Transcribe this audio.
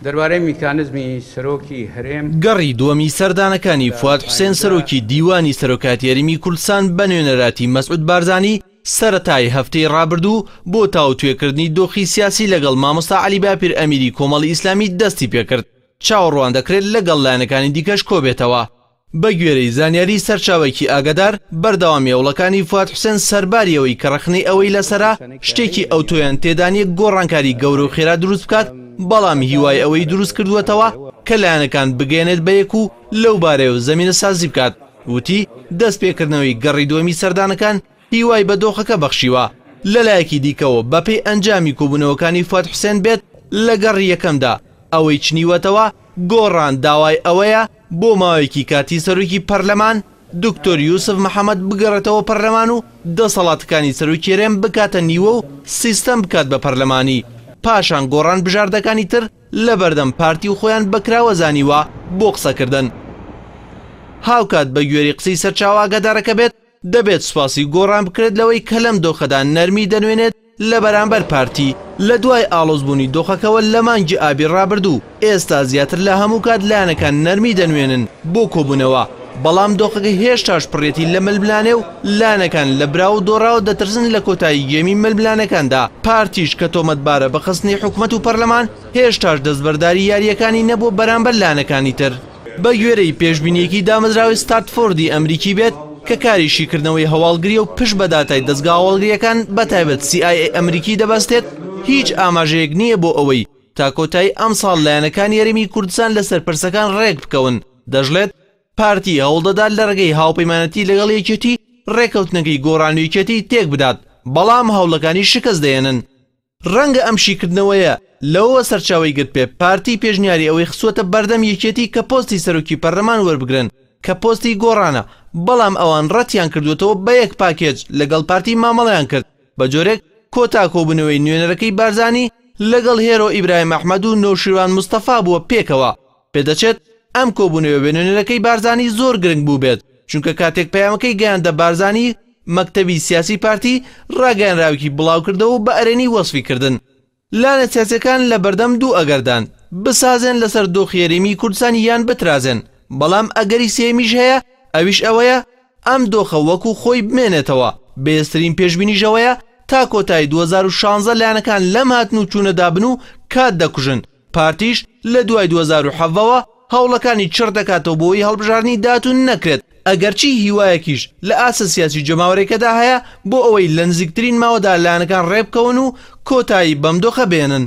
دەربارەی میکانزمی سەرۆکی هەرێم گەڕی دووەمی سەردانەکانی فواد حوسێن سەرۆکی دیوانی سەرۆکاتی یاریمی کوردستان بە نوێنەراتی مەسعود بارزانی سەرەتای هەفتەی ڕابردوو بۆ تاوتوێکردنی دۆخی سیاسی لەگەڵ مامۆستا عەلی باپیر ئەمیری کۆمەڵی ئیسلامی دەستی پێکرد. چاوەڕوان دەکرێت لەگەڵ لایەنەکانی دیکەش کۆبێتەوە. بە گوێرەی زانیاری سەرچاوێکی ئاگادار بەردەوامی هەوڵەکانی فواد حوسێن سەرباریەوەی کە ڕخنەی ئەوەی لەسەرا شتێکی ئەوتۆیان تێدانیە گۆڕانکاری گەورە و خێرا دروست بکات، بەڵام هیوای ئەوەی دروست کردووەتەوە کە لایەنەکان بگەێنێت بە یەک و لەو بارەیەوە زەمینە سازی بکات. وتی دەست پێکردنەوەی گەڕی دووەمی سەردانەکان هیوای بە دۆخەکە بەخشیوە. لەلایەکی دیکەوە بەپێی ئەنجامی کۆبوونەوەکانی فواد حوسێن بێت لە گەڕی یەکەمدا ئەوەی چنیوەتەوە گۆڕان داوای ئەوەیە بۆ ماوەیەکی کاتی سەرۆکی پەرلەمان دکتۆر یوسف محەممەد بگەڕێتەوە پەرلەمان و دەسەڵاتەکانی سەرۆکی هەرێم بکاتە نیوە و سیستەم بکات بە پەرلەمانی. پاشان گۆڕان بژاردەکانی تر لە بەردەم پارتی و خۆیان بەکراوە زانیوە بۆ قسەکردن. هاوکات بە گوێری قسەی سەرچاو ئاگادارەکە بێت دەبێت سوپاسی گۆڕان بکرێت لەوەی کە لەم دۆخەدا نەرمی دەنوێنێت لە بەرامبەر پارتی. لە دوای ئاڵۆزبوونی دۆخەکەوە لە مانگی ئابی ڕابردوو ئێستا زیاتر لە هەموو کات لایەنەکان نەرمی دەنوێنن بۆ کۆبوونەوە، بەڵام دۆخەکە هێشتاش پڕێتی لە ململانێ و لایەنەکان لە برا و دۆڕاوە دەترسن لە کۆتایی گێمی ململانەکاندا. پارتیش کە تۆمەتبارە بە خستنی حکوومەت و پەرلەمان هێشتاش دەستبەرداری یاریەکانی نەبوو بەرامبەر لایەنەکانی تر. بە گوێرەی پێشبینیەکی دامەزراوی ستارتفۆردی ئەمریکی بێت کە کاریشیکردنەوەی هەواڵگری و پشت بەداتای دەستگا هەواڵگریەکان بەتایبەت CIA ئەمریکی دەبەستێت، هیچ ئاماژەیەک نییە بۆ ئەوەی تا کۆتایی ئەم ساڵ لایەنەکان یاریمی کوردستان لەسەر پرسەکان ڕێک بکەون. دەژڵێت پارتی هەوڵدەدات لە ڕێگەی هاوپەیمانەتی لەگەڵ یەکێتی ڕێکەوتنەکەی گۆڕانوویەتی تێک بدات، بەڵام هەوڵەکانی شکست دێنن. ڕەنگە ئەم شیکردنەوەیە لەوە سەرچاوی گرت پێ پارتی پێشنیاری ئەوەی خسووەتە بەردەم یەکێتی کە پۆستی سەرۆکی پەرلەمان وەربگرن کە پۆستی گۆڕانە، بەڵام ئەوان ڕەتیان کردوێتەوە بە یەک پاکێج لەگەڵ پارتی مامەڵەیان کرد بە جۆرێک کۆتا کۆبوونەوەی نوێنەرەکەی بارزانی لەگەڵ هێرۆ ئیبراهیم ئەحمەد و نەوشیروان مستەفا بووە پێکەوە. پێدەچێت ئەم کۆبوونەوە بە نوێنەرەکەی بارزانی زۆر گرنگ بوو بێت، چونکە کاتێک پەیامەکەی گەیاندە بارزانی مەکتەبی سیاسی پارتی ڕاگەیەنراوێکی بڵاو کردەوە بە ئەرێنی وەسفی کردن. لانە سیاسەکان لە بەردەم دوو ئەگەردان بسازێن لەسەر دۆخی یاریمی کوردستانی یان بترازێن، بەڵام ئەگەری سێمیش هەیە، ئەویش ئەوەیە ئەم دۆخە وەکو خۆی بمێنێتەوە. بێسترین پێشبینیژەوەیە تا کۆتایی 2016 لایەنەکان لەم هاتن و چوونەدا بن و کات دەکوژن. پارتیش لە دوای 2007ەوە هەوڵەکانی چڕ دەکاتەوە بۆی هەڵبژارنی داهاتوو نەکرێت، ئەگەرچی هیوایەکیش لە ئاسە سیاسی جەماوەرێکەدا هەیە بۆ ئەوەی لە نزیکترین ماوەدا لایەنەکان ڕێبکەون و کۆتایی بەم دۆخە بێنن.